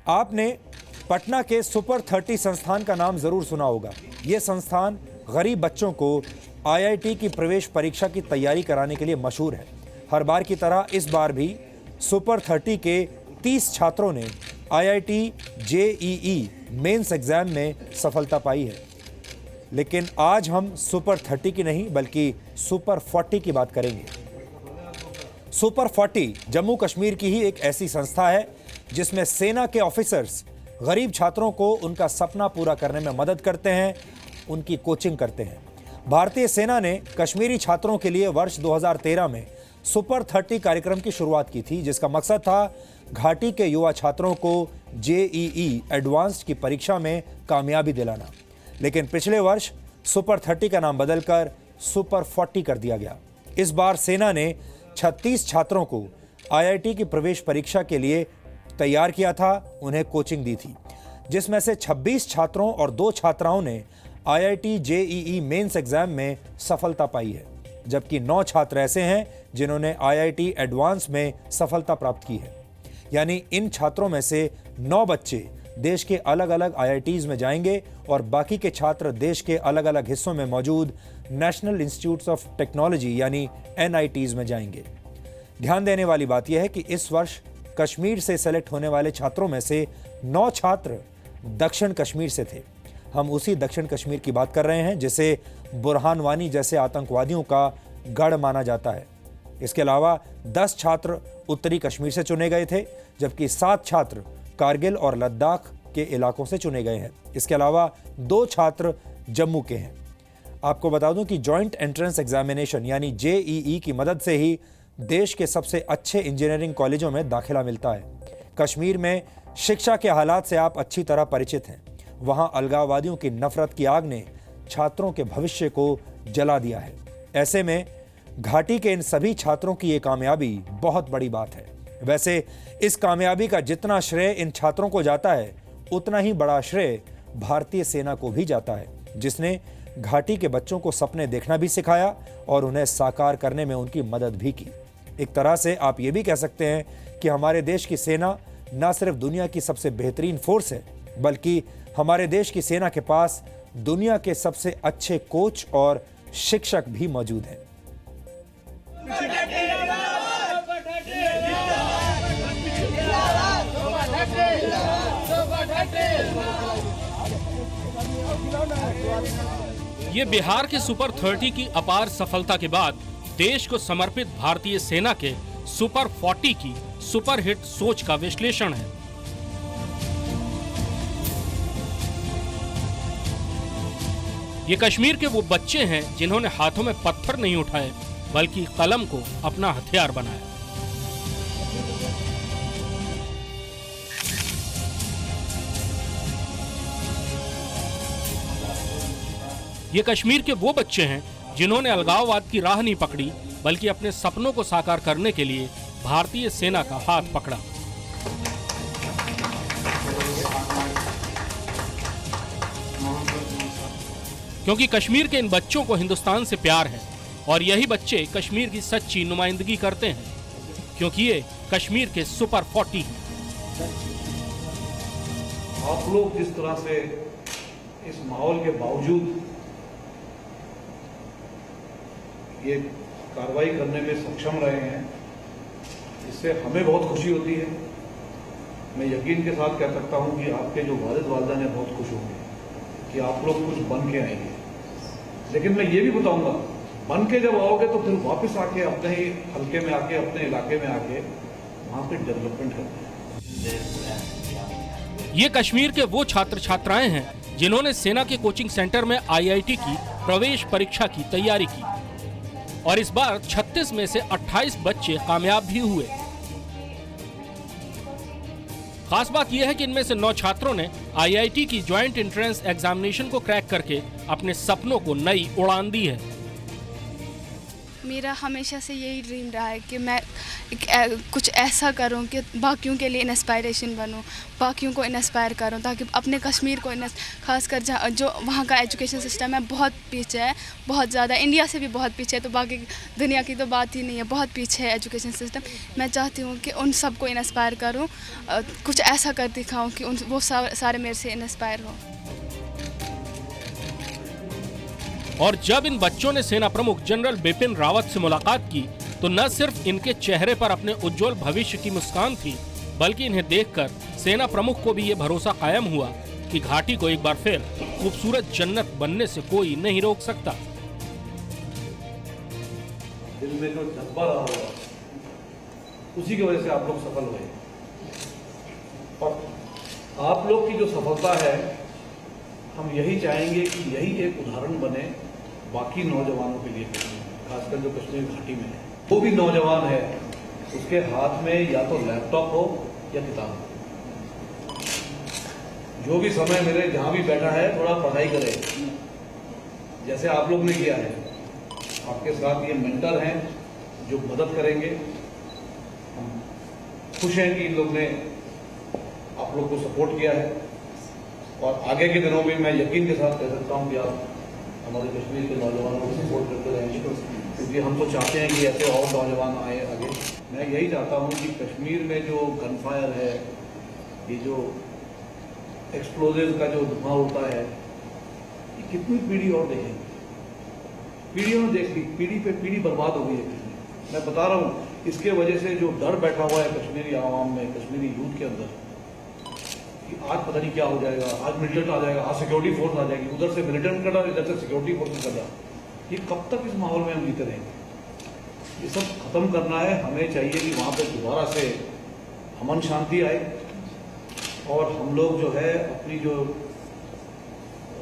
आपने पटना के सुपर 30 संस्थान का नाम जरूर सुना होगा। ये संस्थान गरीब बच्चों को आईआईटी की प्रवेश परीक्षा की तैयारी कराने के लिए मशहूर है। हर बार की तरह इस बार भी सुपर 30 के 30 छात्रों ने आईआईटी जेईई मेंस एग्जाम में सफलता पाई है। लेकिन आज हम सुपर 30 की नहीं बल्कि सुपर 40 की बात करेंगे। सुपर 40 जम्मू कश्मीर की ही एक ऐसी संस्था है जिसमें सेना के ऑफिसर्स गरीब छात्रों को उनका सपना पूरा करने में मदद करते हैं, उनकी कोचिंग करते हैं। भारतीय सेना ने कश्मीरी छात्रों के लिए वर्ष 2013 में सुपर 30 कार्यक्रम की शुरुआत की थी, जिसका मकसद था घाटी के युवा छात्रों को जेईई एडवांस्ड की परीक्षा में कामयाबी दिलाना। लेकिन पिछले वर्ष सुपर 30 का नाम बदलकर सुपर 40 कर दिया गया। इस बार सेना ने 36 छात्रों को आईआईटी की प्रवेश परीक्षा के लिए तैयार किया था, उन्हें कोचिंग दी थी, जिसमें से 26 छात्रों और 2 छात्राओं ने आईआईटी जेईई मेंस एग्जाम में सफलता पाई है, जबकि 9 छात्र ऐसे हैं जिन्होंने आईआईटी एडवांस में सफलता प्राप्त की है। यानी इन छात्रों में से 9 बच्चे देश के अलग अलग आईआईटीज में जाएंगे और बाकी के छात्र देश के अलग अलग हिस्सों में मौजूद नेशनल इंस्टीट्यूट्स ऑफ टेक्नोलॉजी यानी एनआईटीज में जाएंगे। ध्यान देने वाली बात यह है कि इस वर्ष कश्मीर से सेलेक्ट होने वाले छात्रों में से 9 छात्र दक्षिण कश्मीर से थे। हम उसी दक्षिण कश्मीर की बात कर रहे हैं जिसे बुरहान वानी जैसे आतंकवादियों का गढ़ माना जाता है। इसके अलावा 10 छात्र उत्तरी कश्मीर से चुने गए थे, जबकि 7 छात्र कारगिल और लद्दाख के इलाकों से चुने गए हैं। इसके अलावा 2 छात्र जम्मू के हैं। आपको बता दूं कि जॉइंट एंट्रेंस एग्जामिनेशन यानी जेईई की मदद से ही देश के सबसे अच्छे इंजीनियरिंग कॉलेजों में दाखिला मिलता है। कश्मीर में शिक्षा के हालात से आप अच्छी तरह परिचित हैं। वहां अलगाववादियों की नफरत की आग ने छात्रों के भविष्य को जला दिया है। ऐसे में घाटी के इन सभी छात्रों की ये कामयाबी बहुत बड़ी बात है। वैसे इस कामयाबी का जितना श्रेय इन छात्रों को जाता है, उतना ही बड़ा श्रेय भारतीय सेना को भी जाता है, जिसने घाटी के बच्चों को सपने देखना भी सिखाया और उन्हें साकार करने में उनकी मदद भी की। एक तरह से आप ये भी कह सकते हैं कि हमारे देश की सेना न सिर्फ दुनिया की सबसे बेहतरीन फोर्स है, बल्कि हमारे देश की सेना के पास दुनिया के सबसे अच्छे कोच और शिक्षक भी मौजूद हैं। ये बिहार के सुपर 30 की अपार सफलता के बाद देश को समर्पित भारतीय सेना के सुपर 40 की सुपरहिट सोच का विश्लेषण है। ये कश्मीर के वो बच्चे हैं जिन्होंने हाथों में पत्थर नहीं उठाए बल्कि कलम को अपना हथियार बनाया। ये कश्मीर के वो बच्चे हैं जिन्होंने अलगाववाद की राह नहीं पकड़ी बल्कि अपने सपनों को साकार करने के लिए भारतीय सेना का हाथ पकड़ा। क्योंकि कश्मीर के इन बच्चों को हिंदुस्तान से प्यार है और यही बच्चे कश्मीर की सच्ची नुमाइंदगी करते हैं, क्योंकि ये कश्मीर के सुपर 40 हैं। आप लोग जिस तरह से इस माहौल के बावजूद ये कार्रवाई करने में सक्षम रहे हैं, इससे हमें बहुत खुशी होती है। मैं यकीन के साथ कह सकता हूं कि आपके जो वालिद वालिदा ने बहुत खुश होंगे कि आप लोग कुछ बन के आएंगे। लेकिन मैं ये भी बताऊंगा, बन के जब आओगे तो फिर वापस आके अपने ही हल्के में आके, अपने इलाके में आके वहां पे डेवलपमेंट करते हैं। ये कश्मीर के वो छात्र छात्राएं हैं जिन्होंने सेना के कोचिंग सेंटर में आईआईटी की प्रवेश परीक्षा की तैयारी की और इस बार 36 में से 28 बच्चे कामयाब भी हुए। खास बात यह है कि इनमें से 9 छात्रों ने आईआईटी की ज्वाइंट एंट्रेंस एग्जामिनेशन को क्रैक करके अपने सपनों को नई उड़ान दी है। मेरा हमेशा से यही ड्रीम रहा है कि मैं कुछ ऐसा करूं कि बाकियों के लिए इंस्पायरेशन बनूं, बाकियों को इंस्पायर करूं, ताकि अपने कश्मीर को खासकर जो वहाँ का एजुकेशन सिस्टम है बहुत पीछे है, बहुत ज़्यादा, इंडिया से भी बहुत पीछे है, तो बाकी दुनिया की तो बात ही नहीं है, बहुत पीछे है एजुकेशन सिस्टम। मैं चाहती हूँ कि उन सबको इंस्पायर करूँ, कुछ ऐसा कर दिखाऊँ कि वो सारे मेरे से इंस्पायर हों। और जब इन बच्चों ने सेना प्रमुख जनरल बिपिन रावत से मुलाकात की तो न सिर्फ इनके चेहरे पर अपने उज्जवल भविष्य की मुस्कान थी, बल्कि इन्हें देखकर सेना प्रमुख को भी ये भरोसा कायम हुआ कि घाटी को एक बार फिर खूबसूरत जन्नत बनने से कोई नहीं रोक सकता। दिल में जो जज्बा रहा होगा उसी की वजह से आप लोग सफल हुए, और आप लोग की जो सफलता है हम यही चाहेंगे कि यही एक उदाहरण बने बाकी नौजवानों के लिए, खासकर जो कश्मीर घाटी में है। वो भी नौजवान है, उसके हाथ में या तो लैपटॉप हो या किताब हो, जो भी समय मिले जहां भी बैठा है थोड़ा पढ़ाई करे, जैसे आप लोग ने किया है। आपके साथ ये मेंटर हैं जो मदद करेंगे। हम खुश हैं कि इन लोग ने आप लोग को सपोर्ट किया है, और आगे के दिनों में मैं यकीन के साथ कह सकता हूं कि आप हमारे कश्मीर के नौजवानों को सपोर्ट करते रहेंगे, क्योंकि हम तो चाहते हैं कि ऐसे और नौजवान आए आगे। मैं यही चाहता हूं कि कश्मीर में जो गनफायर है, ये जो एक्सप्लोजिव का जो धुआं होता है, ये कितनी पीढ़ी और देखेंगे। पीढ़ियों ने देख ली, पीढ़ी पे पीढ़ी बर्बाद हो गई है कश्मीर। मैं बता रहा हूँ, इसके वजह से जो डर बैठा हुआ है कश्मीरी आवाम में, कश्मीरी यूथ के अंदर, आज पता नहीं क्या हो जाएगा, आज मिलिटेंट आ जाएगा, आज सिक्योरिटी फोर्स आ जाएगी, उधर से मिलिटेंट कर रहा, इधर से सिक्योरिटी फोर्स कर रहा, ये कब तक इस माहौल में हम जीते रहेंगे? ये सब खत्म करना है। हमें चाहिए कि वहां पे दोबारा से अमन शांति आए, और हम लोग जो है अपनी जो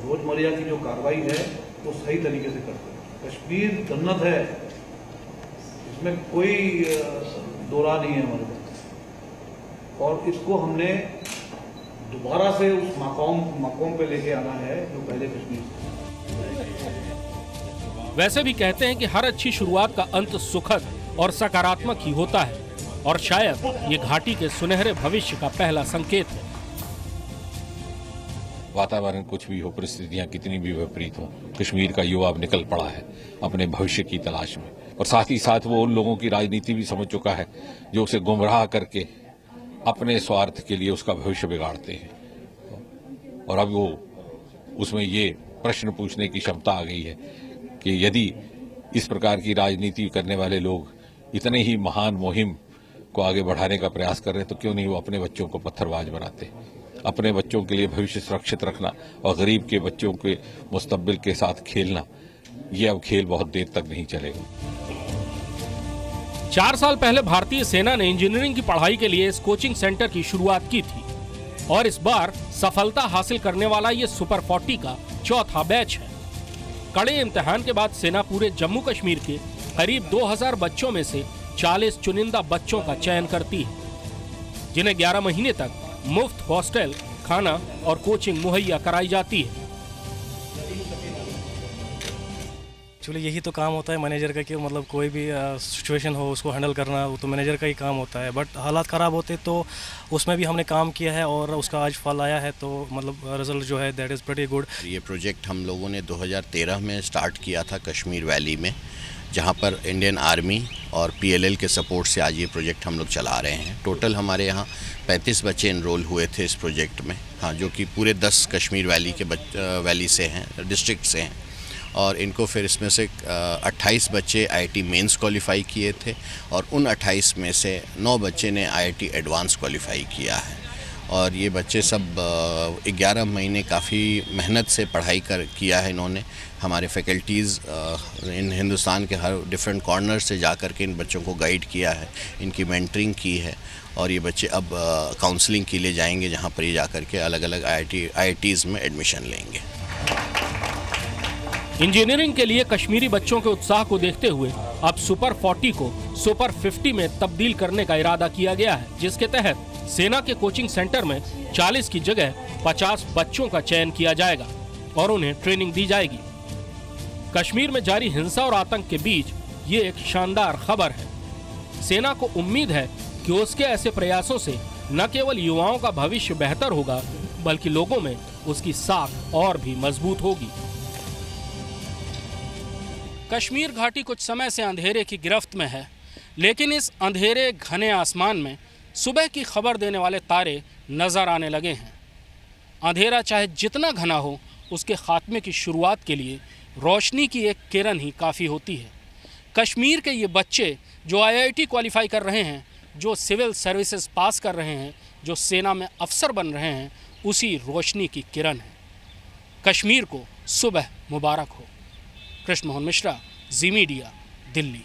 रोजमर्रा की जो कार्रवाई है वो सही तरीके से करते हैं। कश्मीर जन्नत है, इसमें कोई दो राह नहीं है हमारे पास, और इसको हमने दोबारा से उस मकाम पे लेके आना है जो पहले कश्मीर। वैसे भी कहते हैं कि हर अच्छी शुरुआत का अंत सुखद और सकारात्मक ही होता है, और शायद ये घाटी के सुनहरे भविष्य का पहला संकेत है। वातावरण कुछ भी हो, परिस्थितियां कितनी भी विपरीत हो, कश्मीर का युवा अब निकल पड़ा है अपने भविष्य की तलाश में, और साथ ही साथ वो उन लोगों की राजनीति भी समझ चुका है जो उसे गुमराह करके अपने स्वार्थ के लिए उसका भविष्य बिगाड़ते हैं। और अब वो उसमें ये प्रश्न पूछने की क्षमता आ गई है कि यदि इस प्रकार की राजनीति करने वाले लोग इतने ही महान मुहिम को आगे बढ़ाने का प्रयास कर रहे हैं, तो क्यों नहीं वो अपने बच्चों को पत्थरबाज बनाते। अपने बच्चों के लिए भविष्य सुरक्षित रखना और गरीब के बच्चों के मुस्तकबिल के साथ खेलना, ये अब खेल बहुत देर तक नहीं चलेगा। 4 साल पहले भारतीय सेना ने इंजीनियरिंग की पढ़ाई के लिए इस कोचिंग सेंटर की शुरुआत की थी, और इस बार सफलता हासिल करने वाला ये सुपर 40 का चौथा बैच है। कड़े इम्तिहान के बाद सेना पूरे जम्मू कश्मीर के करीब 2000 बच्चों में से 40 चुनिंदा बच्चों का चयन करती है, जिन्हें 11 महीने तक मुफ्त हॉस्टल, खाना और कोचिंग मुहैया कराई जाती है। एक्चुअली यही तो काम होता है मैनेजर का, कि मतलब कोई भी सिचुएशन हो उसको हैंडल करना, वो तो मैनेजर का ही काम होता है। बट हालात ख़राब होते तो उसमें भी हमने काम किया है और उसका आज फल आया है, तो मतलब रिजल्ट जो है दैट इज़ प्रीटी गुड। ये प्रोजेक्ट हम लोगों ने 2013 में स्टार्ट किया था कश्मीर वैली में, जहाँ पर इंडियन आर्मी और PLL के सपोर्ट से आज ये प्रोजेक्ट हम लोग चला रहे हैं। टोटल हमारे यहाँ 35 बच्चे इनरोल हुए थे इस प्रोजेक्ट में, हाँ, जो कि पूरे 10 कश्मीर वैली के वैली से हैं, डिस्ट्रिक्ट से हैं। और इनको फिर इसमें से 28 बच्चे IIT मेंस क्वालिफाई किए थे, और उन 28 में से 9 बच्चे ने IIT एडवांस क्वालिफाई किया है। और ये बच्चे सब 11 महीने काफ़ी मेहनत से पढ़ाई किया है इन्होंने। हमारे फैकल्टीज़ इन हिंदुस्तान के हर डिफरेंट कॉर्नर से जा कर के इन बच्चों को गाइड किया है, इनकी मेंटरिंग की है, और ये बच्चे अब काउंसलिंग के लिए जाएंगे, जहाँ पर ये जा कर के अलग अलग IITs में एडमिशन लेंगे। इंजीनियरिंग के लिए कश्मीरी बच्चों के उत्साह को देखते हुए अब सुपर 40 को सुपर 50 में तब्दील करने का इरादा किया गया है, जिसके तहत सेना के कोचिंग सेंटर में 40 की जगह 50 बच्चों का चयन किया जाएगा और उन्हें ट्रेनिंग दी जाएगी। कश्मीर में जारी हिंसा और आतंक के बीच ये एक शानदार खबर है। सेना को उम्मीद है कि उसके ऐसे प्रयासों से न केवल युवाओं का भविष्य बेहतर होगा, बल्कि लोगों में उसकी साख और भी मजबूत होगी। कश्मीर घाटी कुछ समय से अंधेरे की गिरफ्त में है, लेकिन इस अंधेरे घने आसमान में सुबह की खबर देने वाले तारे नजर आने लगे हैं। अंधेरा चाहे जितना घना हो, उसके खात्मे की शुरुआत के लिए रोशनी की एक किरण ही काफ़ी होती है। कश्मीर के ये बच्चे जो IIT क्वालिफाई कर रहे हैं, जो सिविल सर्विसेज पास कर रहे हैं, जो सेना में अफसर बन रहे हैं, उसी रोशनी की किरण है। कश्मीर को सुबह मुबारक हो। कृष्ण मोहन मिश्रा, जी मीडिया, दिल्ली।